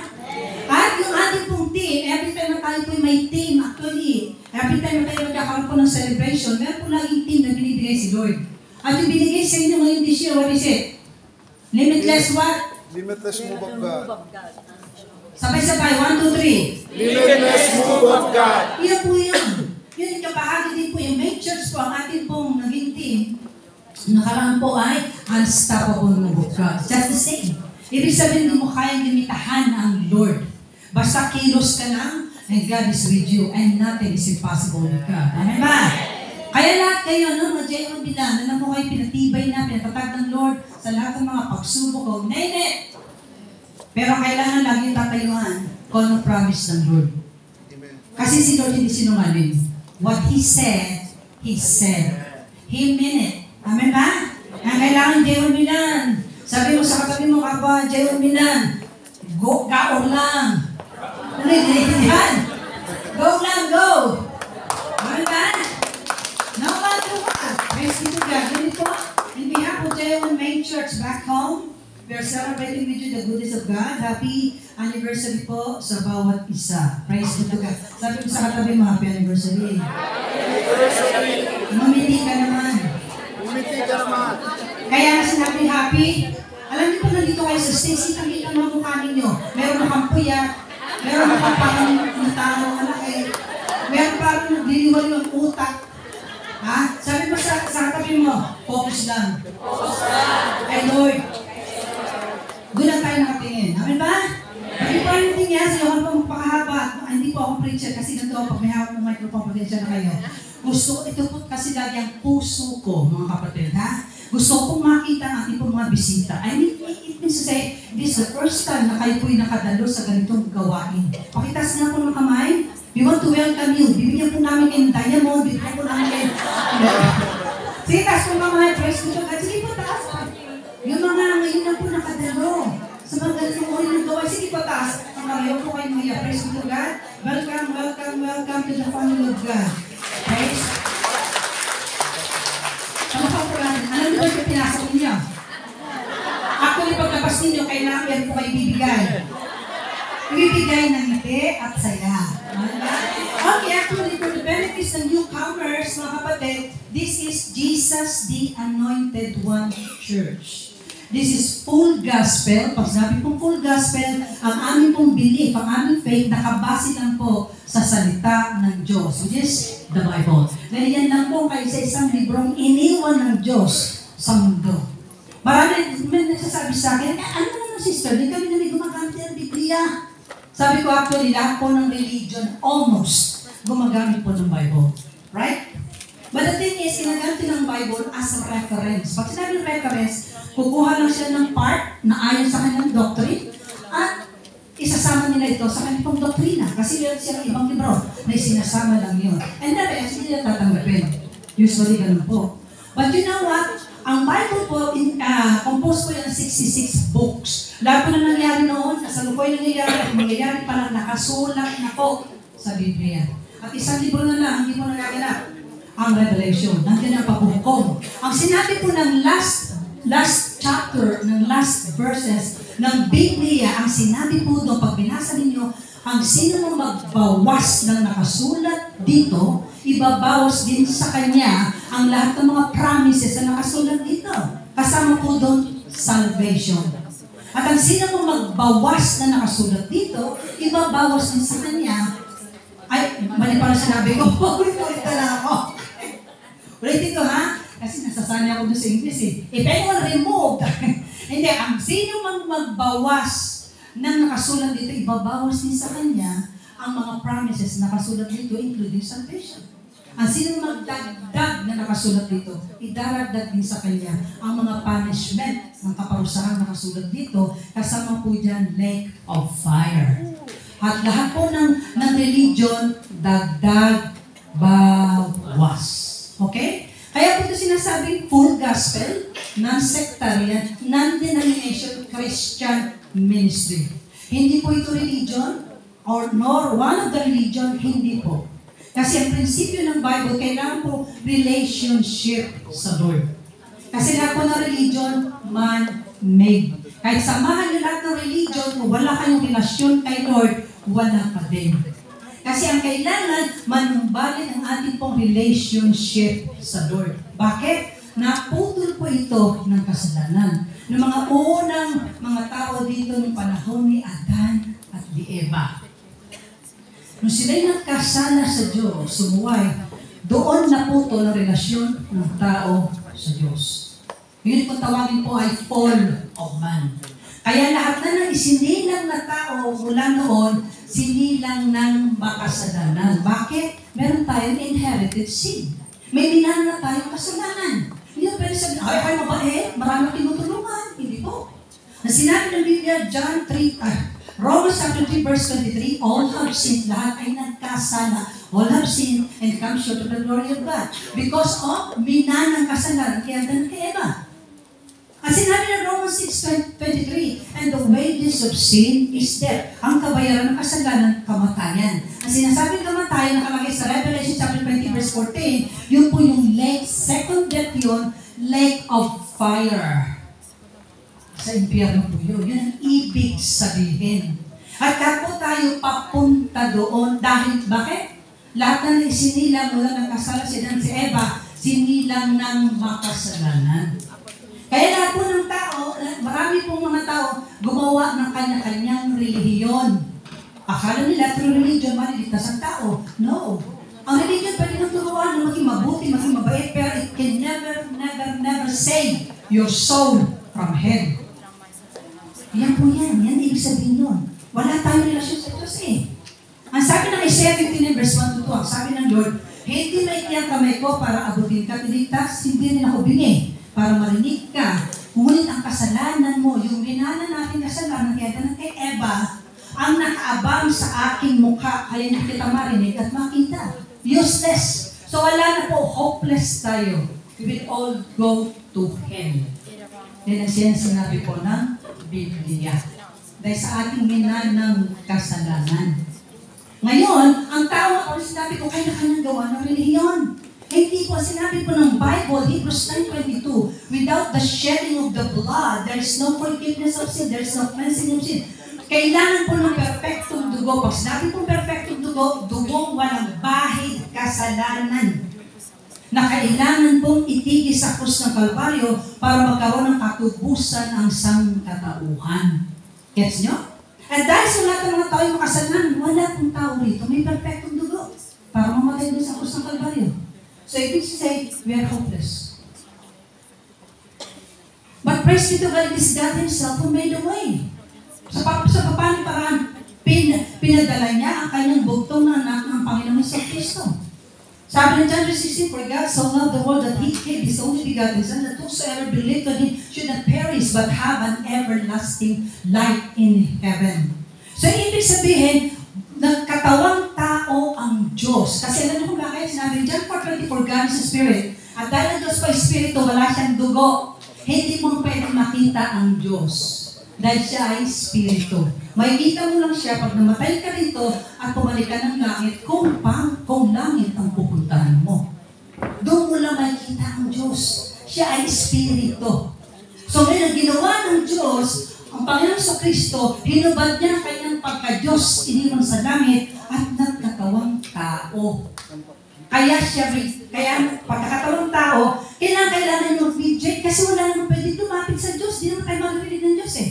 At yung ating pong team, every time na tayo po may team, actually, every time na tayo magkakaroon po ng celebration, meron po laging team na binibigay si Lord. At yung binigay sa inyo ngayon this year, what is it? Limitless what? Limitless move of God. Sabay-sabay, 1, 2, 3. Limitless move of God. Yan po yun. Yun yung kabahagi din po yung main church po, ang ating pong naging team. Nakaraan po ay unstoppable move of God. Just the same. Ibig sabihin, hindi mo kayang limitahan ang Lord. Basta kilos ka lang, and God is with you, and nothing is impossible with God. Amen ba? Kaya lahat kayo, no, J1 Milan, na po kayo pinatibay na, pinatatag ng Lord sa lahat ng mga pagsubok o name it. Pero kailangan lagi tatayuan kung ano promise ng Lord. Kasi si Lord hindi sinungaling. What He said, He said. He meant it. Amen ba? Ang kailangan J1 Milan. Sabi mo sa katabi mo, kapwa, J1 Milan, go, gaon lang. Yan. Go lang, go. Amen ba? No matter what. Praise be to God. Ganito po, in behalf of J1 Main Church back home, we are celebrating with you the goodness of God. Happy anniversary po sa bawat isa. Praise be to God. Sabi mo sa katabi mo, happy anniversary. Mamiti ka naman. Kaya na sinabi happy. Alam niyo po, nandito kayo sa stage, kami ang mga mukha ninyo. Meron na kang puyat, meron na kang parang nataro, meron parang nagliliwal yung utak. Ha? Sabi mo sa katabi mo, focus lang. Kay Lord. Doon lang tayo nakatingin. Amen ba? Hindi pa rin natin yan, sa yawan pa magpakahaba. Hindi po ako preacher kasi nandito pag may hawak ng microphone, pasensya na kayo. Gusto, ito po kasi lagi ang puso ko, mga kapatid, ha? Gusto kong makita ang ating pong mga bisita. I mean, it means to say, this is the first time na kayo po'y nakadalo sa ganitong gawain. Pakitas nga po ng kamay. We want to welcome you. Bibigyan po namin kayo ng diamond. Bibigyan po namin kayo. Sige, taas po mga praise ko. Sige po, taas. Yung mga ngayon na po nakadalo sa mga ganitong uri ng gawain. Sige po, taas. Ang ngayon po kayo mga praise ko. Welcome, welcome, welcome to the family of God. Praise. Alam niyo ba yung pinasok ninyo? Actually, paglabas ninyo, kailangan meron po kayo bibigay. Ibibigay ng ngiti at saya. Okay, actually, for the benefits ng newcomers, mga kapatid, this is Jesus the Anointed One Church. This is full gospel. Pag sinabi pong full gospel, ang aming pong belief, ang aming faith, nakabase lang po sa salita ng Diyos, which is the Bible. Ganyan lang po kayo sa isang librong iniwan ng Diyos sa mundo. Marami may nagsasabi sa akin, ano naman sister, hindi kami na may gumagamit ng Biblia. Sabi ko actually, lahat po ng religion, almost, gumagamit po ng Bible. Right? But the thing is, ginagamit ng Bible as a reference. Pag sinabi ng reference, kukuha lang siya ng part na ayon sa kanyang doctrine at isasama nila ito sa kanyang doktrina. Kasi meron silang ibang libro na sinasama lang yun. And the rest, hindi nila tatanggapin. Usually, ganun po. But you know what? Ang Bible po, composed po yan ng 66 books. Lahat po na nangyari noon, kasalukuyan nangyayari, mangyayari pa lang nakasulat na po sa Biblia. At isang libro na lang, hindi po nagaganap. Ang Revelation, nandiyan ang paghukom. Ang sinabi po ng last chapter, ng last verses ng Biblia, ang sinabi po doon, pag binasa ninyo, ang sino mang magbawas ng nakasulat dito, ibabawas din sa Kanya ang lahat ng mga promises na nakasulat dito. Kasama po doon, salvation. At ang sino mo magbawas na nakasulat dito, ibabawas din sa Kanya. Ay, mali pala sinabi ko. Ulit-ulit na lang ako. Ulit ito ha? Kasi nasasanay ako doon sa English eh. If anyone removed, hindi, ang sino mang magbawas ng nakasulat dito, ibabawas din sa Kanya ang mga promises na nakasulat dito, including salvation. Ang sino magdagdag na nakasulat dito, idaragdag din sa Kanya ang mga punishment ng kaparusahan na nakasulat dito, kasama po dyan, lake of fire. At lahat po ng religion, dagdag, bawas. Okay? Kaya po ito sinasabing full gospel, non-sectarian, non-denomination Christian ministry. Hindi po ito religion, or nor one of the religion, hindi po. Kasi ang prinsipyo ng Bible, kailangan po relationship sa Lord. Kasi lahat po ng religion, man-made. Kahit samahan niyo lahat ng religion, kung wala kayong relasyon kay Lord, wala pa din. Kasi ang kailangan, manumbalik ang ating pong relationship sa Lord. Bakit? Naputol po ito ng kasalanan. Ng mga unang mga tao dito ng panahon ni Adan at ni Eva. Nung sila'y nagkasala sa Diyos, sumuway, doon naputol ang relasyon ng tao sa Diyos. Yun kung tawagin po ay fall of man. Kaya lahat na ng isinilang na tao mula noon, sinilang ng makasalanan. Bakit? Meron tayong inherited sin. May minana na tayong kasalanan. Hindi na pwede sabihin, ay mabait, marami tinutulungan. Hindi po. Ang sinabi ng Biblia, Romans chapter 3 verse 23, all have sinned, lahat ay nagkasala. All have sinned and come short of the glory of God. Because of minanang kasalanan kay Adan at kay Eva. Ang sinabi ng Romans 6:23, and the wages of sin is death. Ang kabayaran ng kasalanan, kamatayan. Ang sinasabing kamatayan nakalagay sa Revelation chapter 20 verse 14, yun po yung lake, second death yun, lake of fire. Sa impyerno po yun. Yun ang ibig sabihin. At po tayo papunta doon dahil, bakit? Lahat na isinilang mula ng kasala si Adan si Eva, sinilang ng makasalanan. Kaya lahat po ng tao, marami pong mga tao, gumawa ng kanya-kanyang relihiyon. Akala nila through religion, maliligtas ang tao. No. Ang religion pwede nang turuan na maging mabuti, maging mabait, pero it can never save your soul from hell. Yan po yan. Yan ibig sabihin nun. Wala tayong relasyon sa Diyos eh. Ang sabi ng Isaiah 59 verse 1 to 2, sabi ng Lord, hindi maikli ang kamay ko para abutin ka, tiligtas, hindi rin ako bingi para marinig ka. Ngunit ang kasalanan mo, yung minana natin kasalanan kay Adan at kay Eva, ang nakaabang sa aking mukha, kaya hindi kita marinig at makita. Useless. So wala na po, hopeless tayo. We will all go to hell. Yan ang sinabi po ng Biblia. Dahil sa ating minanang kasalanan. Ngayon, ang tao, kung sinabi ko, kanya-kanyang gawa ng relihiyon. Hindi po, sinabi po ng Bible, Hebrews 9:22, without the shedding of the blood, there is no forgiveness of sin, there is no cleansing of sin. Kailangan po ng perfectong dugo. Pag sinabi po perfectong dugo, dugong walang bahid kasalanan. Na kailangan pong itigis sa krus ng Kalbaryo para magkaroon ng katubusan ang sangkatauhan. Gets nyo? At dahil sa lahat ng mga tao yung makasalanan, wala pong tao rito, may perfectong dugo para mamatay din sa krus ng Kalbaryo. So ibig say, we are hopeless. But praise be to God, it is God Himself who made a way. Sa paano paraan, pinadala niya ang kanyang bugtong na anak ng Panginoon sa Kristo. Sabi ng John 3:16, for God so loved the world that He gave His only begotten Son, that whosoever believed on Him should not perish, but have an everlasting life in heaven. So ibig sabihin, nagkatawang tao ang Diyos. Kasi alam niyo kung bakit? Sinabi John 4:24, God is a Spirit. At dahil ang Diyos pa Espiritu, wala siyang dugo. Hindi mo pwede makita ang Diyos. Dahil siya ay Espiritu. Makikita mo lang siya pag namatay ka rito at pumalik ka ng langit kung langit ang pupuntahan mo. Doon mo lang makikita ang Diyos. Siya ay Espiritu. So ngayon, ginawa ng Diyos, ang Panginoon sa Kristo, hinubad niya ang kanyang pagka-Diyos, iniwan sa langit, at nagkatawang tao. Kaya pagkakataon ng tao, kailangan yung mediate kasi wala naman pwede lumapit sa Diyos. Di naman tayo maririnig ng Diyos eh.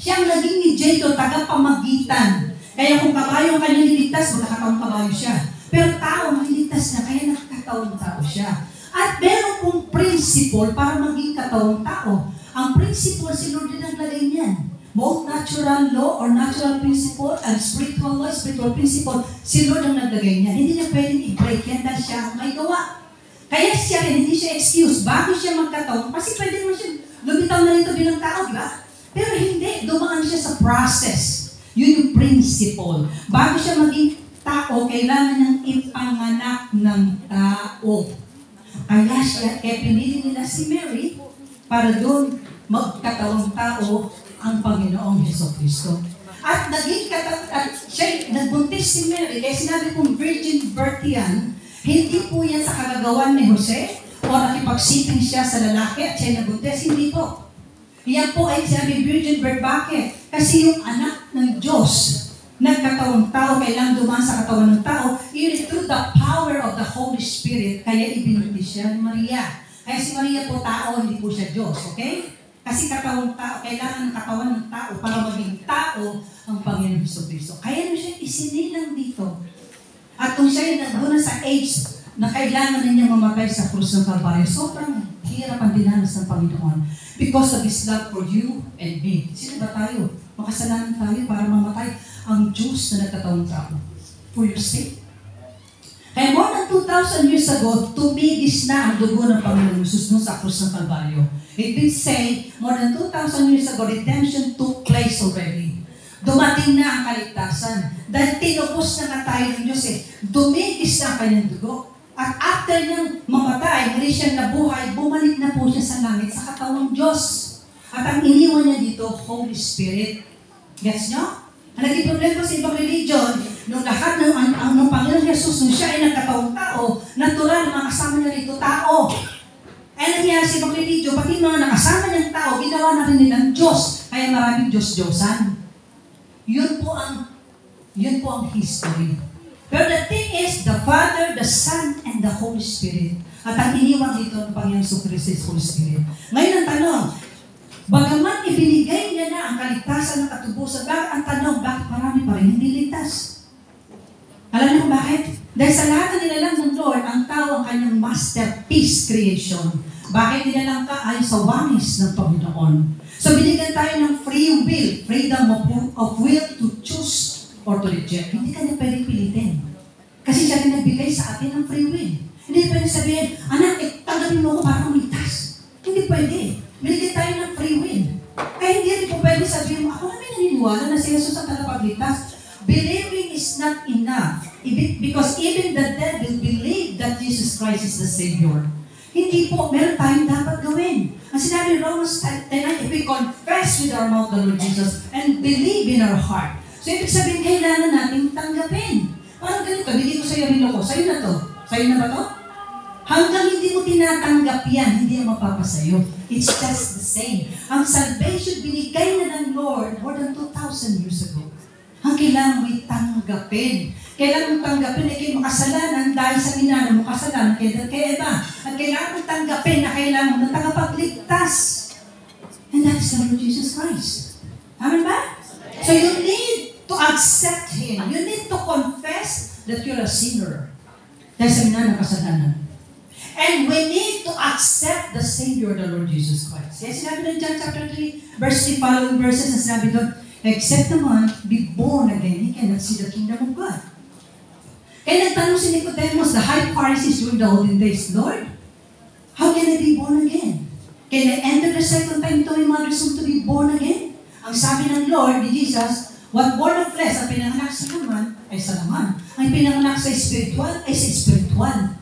Siya ang naging mediator, tagapamagitan. Kaya kung kabayo ang kanyang niligtas, magkakataong kabayo siya. Pero tao, maliligtas na, kaya nakakataong tao siya. At meron pong principle para maging kataong tao. Ang principle, si Lord din naglagay niyan. Both natural law or natural principle and spiritual law, spiritual principle, si Lord ang naglagay niyan. Hindi niya pwedeng i-break yan dahil siya ang may gawa. Kaya siya rin, hindi siya excuse. Bago siya magkataon, kasi pwede naman siya, lumitaw na rito bilang tao, di ba? Pero hindi, dumaan siya sa process. Yun yung principle. Bago siya maging tao, kailangan niyang ipanganak ng tao. Kaya pinili nila si Mary para doon magkatawang tao ang Panginoong Jesucristo. At siya nagbuntis si Mary, kaya sinabi kong virgin birth yan, hindi po yan sa kagagawan ni Jose o nakipagsiping siya sa lalaki at siya nagbuntis, hindi po. Yan po ay sinabi virgin birth. Bakit? Kasi yung anak ng Diyos, nagkatawang tao, kailangan dumaan sa katawan ng tao, it through the power of the Holy Spirit, kaya ibinuntis siya ni Maria. Kaya si Maria po tao, hindi po siya Diyos, okay? Kasi katawang tao, kailangan ng katawan ng tao para maging tao ang Panginoon Jesucristo. Kaya na siya isinilang dito. At kung siya ay nagduna sa age na kailangan na niya mamatay sa krus ng Kalbaryo, sobrang hirap ang dinanas ng Panginoon because of His love for you and me. Sino ba tayo? Makasalanan tayo para mamatay ang Diyos na nagkatawang tao. For your sake. Kaya more than 2,000 years ago, tumigis na ang dugo ng Panginoon Jesus sa krus ng Kalbaryo. It did say, more than 2,000 years ago, redemption took place already. Dumating na ang kaligtasan. Dahil tinupos na nga tayo ng Diyos eh. Dumigis na ang kanyang dugo. At after niyang mamatay, muli siyang nabuhay, bumalik na po siya sa langit sa katawang Diyos. At ang iniwan niya dito, Holy Spirit. Gets nyo? Ang naging problema sa ibang religion, nung lahat ng Panginoon Jesus, nung siya ay nagkatawang tao, natural, mga kasama niya rito, tao. Ay nangyari sa ibang religion, pati mga nakasama niyang tao, ginawa na rin nilang Diyos. Kaya maraming Diyos-Diyosan. Yun po ang history. Pero the thing is, the Father, the Son, and the Holy Spirit. At ang iniwan dito ng Panginoon Jesucristo, Holy Spirit. Ngayon ang tanong, bagaman ibinigay niya na ang kaligtasan ng katubusan, ang tanong, bakit marami pa rin hindi ligtas? Alam niyo bakit? Dahil sa lahat na nilalang ng Lord, ang tao ang kanyang masterpiece creation. Bakit nilalang ka ay sa wangis ng Panginoon? So binigyan tayo ng free will, freedom of will to choose or to reject. Hindi ka na pwedeng pilitin. Kasi siya rin nagbigay sa atin ng free will. Hindi pwede sabihin, anak, tanggapin mo ko para umitas. Hindi pwede. Binigyan tayo ng free will. Kaya hindi rin po pwede sabihin mo, ako namin naniniwala na si Jesus ang tagapagligtas. Believing is not enough. Because even the devil believe that Jesus Christ is the Savior. Hindi po, meron tayong dapat gawin. Ang sinabi ng Romans 10:9, if we confess with our mouth the Lord Jesus and believe in our heart. So, ibig sabihin, kailangan natin tanggapin. Parang ganito, bigay ko sa'yo rin ako. Sa'yo na to. Sa'yo na ba to? Hanggang hindi mo tinatanggap yan, hindi ang mapapasayo. It's just the same. Ang salvation binigay na ng Lord more than 2,000 years ago. Ang kailangan mo'y tanggapin. Kailangan mong tanggapin na kayo makasalanan dahil sa ginana mo kasalanan kay Eva. At kailangan mong tanggapin na kailangan mo ng tagapagligtas. And that is the Lord Jesus Christ. Amen ba? So you need to accept Him. You need to confess that you're a sinner. Dahil sa ginana kasalanan. And we need to accept the Savior, the Lord Jesus Christ. Yes, sinabi ng John chapter 3, verse 3, following verses, na sinabi doon, except naman, be born again, he cannot see the kingdom of God. Kaya nagtanong si Nicodemus, the high Pharisees during the olden days, Lord, how can I be born again? Can I enter the second time to my mother's womb to be born again? Ang sabi ng Lord, ni Jesus, what born of flesh, ang pinanganak sa laman, ay sa laman. Ang pinanganak sa spiritual, ay sa spiritual.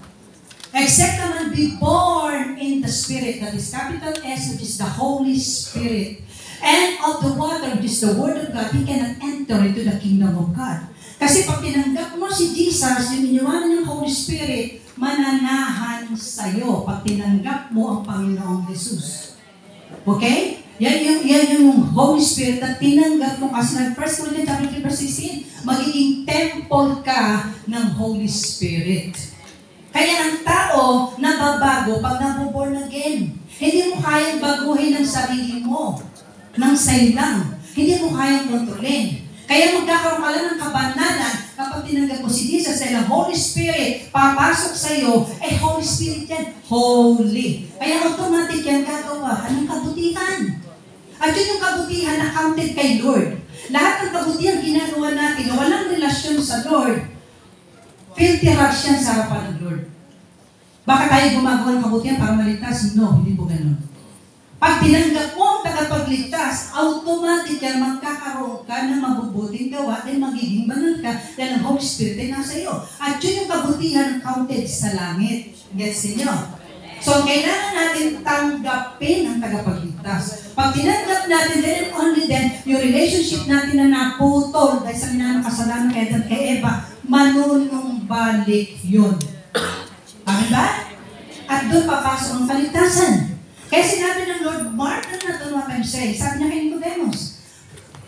Except naman be born in the Spirit, that is capital S, which is the Holy Spirit. And of the water, which is the Word of God, he cannot enter into the kingdom of God. Kasi pag tinanggap mo si Jesus, yung iniwanan ng Holy Spirit, mananahan sa'yo pag tinanggap mo ang Panginoong Jesus. Okay? Yan yung Holy Spirit na tinanggap mo kasi ng 1 Corinthians chapter 3 verse 16, magiging temple ka ng Holy Spirit. Kaya ang tao nababago pag nabuborn again. Hindi mo kayang baguhin ang sarili mo ng sa'yo lang. Hindi mo kayang kontrolin. Kaya magkakaroon ka lang ng kabananan kapag tinanggap mo si Jesus dahil ang Holy Spirit papasok sa iyo, Holy Spirit yan. Holy. Kaya automatic yan gagawa ng kabutihan. At yun yung kabutihan na counted kay Lord. Lahat ng kabutihan ginagawa natin na walang relasyon sa Lord, filthy rags yan sa harapan ng Lord. Baka tayo gumagawa ng kabutihan para maligtas? No, hindi po ganun. Pag tinanggap mo ang tagapagligtas, automatic yan magkakaroon ka ng mabubuting gawa dahil magiging banal ka dahil ang Holy Spirit ay nasa iyo. At yun yung kabutihan counted sa langit. Gets niyo? So, kailangan natin tanggapin ang tagapagligtas. Pag tinanggap natin, then only then, yung relationship natin na naputol dahil sa minamang kasalanan kay Adam kay Eva, manunumbalik yun. Amen ba? At doon papasok ang kaligtasan. Kaya sinabi ng Lord, mark na natin what I'm saying. Sabi niya kay Nicodemus,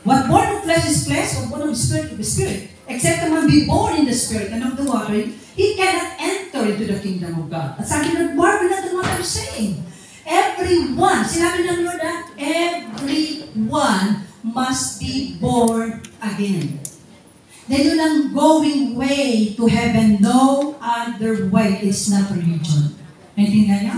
what born of flesh is flesh, what born of spirit is spirit. Except a man be born in the spirit and of the water, he cannot enter into the kingdom of God. At sabi ng Lord, mark na natin what I'm saying. Everyone, sinabi ng Lord, everyone must be born again. Then yun ang going way to heaven, no other way. It's not religion. Naintindihan niyo?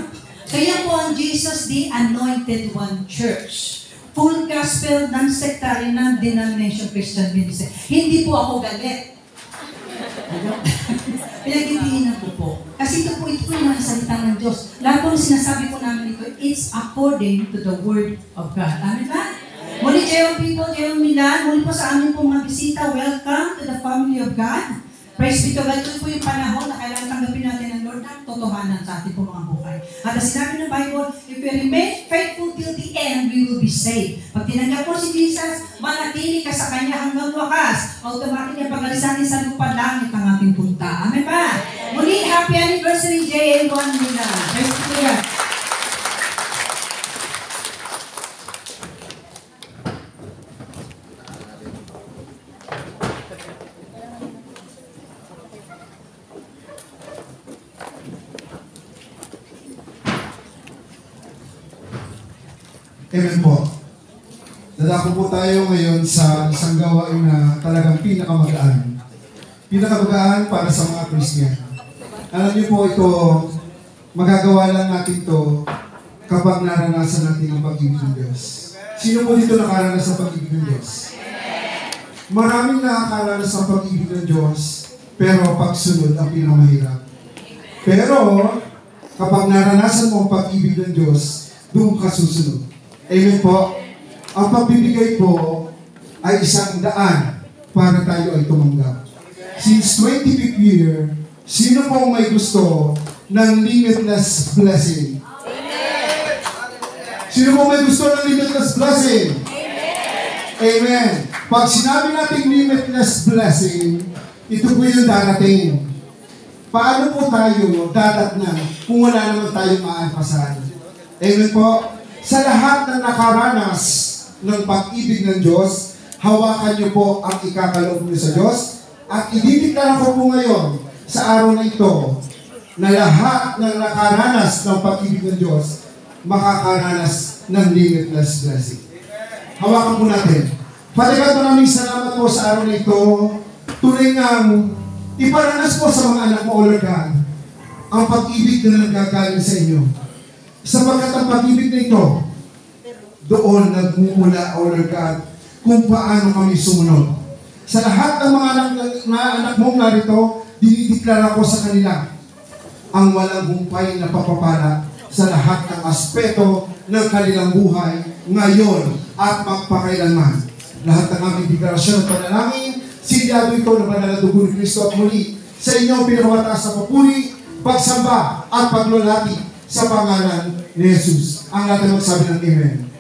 Kaya po ang Jesus, the Anointed One Church. Full gospel, non-sectarian, non-denomination Christian ministry. Hindi po ako galit. Pinag-ibihinan ko po. Kasi ito po yung mga salita ng Diyos. Lahat po sinasabi ko namin ito, it's according to the Word of God. Amen ba? Muli, Jayong people, Jayong Milan, muli po sa amin pong mga bisita, welcome to the family of God. Praise be to God. Ito po yung panahon na kailangan tanggapin natin ng Lord ang totohanan sa ating po mga buhay. At ang sinabi ng Bible, if we remain faithful till the end, we will be saved. Pag tinanggap mo si Jesus, manatili ka sa Kanya hanggang wakas. Automatic ang pag-alisan sa lupa langit ang ating punta. Amen ba? Muli, happy anniversary, JA1 Mila. Praise be to God. Amen po. Dadako po tayo ngayon sa isang gawain na talagang pinakamagaan. Pinakamagaan para sa mga Christian. Alam niyo po ito, magagawa lang natin to kapag naranasan natin ang pag-ibig ng Diyos. Sino po dito nakaranas sa pag-ibig ng Diyos? Maraming nakakaranas sa pag-ibig ng Diyos, pero pagsunod ang pinakamahirap. Pero kapag naranasan mo ang pag-ibig ng Diyos, doon ka susunod. Amen po. Ang pagbibigay po ay isang daan para tayo ay tumanggap. Since 25th year, sino po may gusto ng limitless blessing? Sino po may gusto ng limitless blessing? Amen. Pag sinabi natin limitless blessing, ito po yung darating. Paano po tayo dadatnan kung wala naman tayong maampasan? Amen po. Sa lahat na nakaranas ng pag-ibig ng Diyos, hawakan niyo po ang ikakaloob niyo sa Diyos at idideklara ko po ngayon sa araw na ito na lahat ng nakaranas ng pag-ibig ng Diyos makakaranas ng limitless blessing. Hawakan po natin. Father God, maraming salamat po sa araw na ito. Tunay ngang iparanas po sa mga anak mo, O Lord God, ang pag-ibig na nagagaling sa inyo. Sapagkat ang pag-ibig na ito, doon nagmumula, O Lord God, kung paano kami sumunod. Sa lahat ng mga anak mong narito, dinideklara ko sa kanila ang walang humpay na papapala sa lahat ng aspeto ng kanilang buhay ngayon at magpakailanman. Lahat ng aming deklarasyon at panalangin, silyado ito na banal na dugo ni Kristo at muli sa inyong pinakamataas na papuri, pagsamba at paglulati sa pangalan ni Jesus. Ang natin magsabi ng Amen.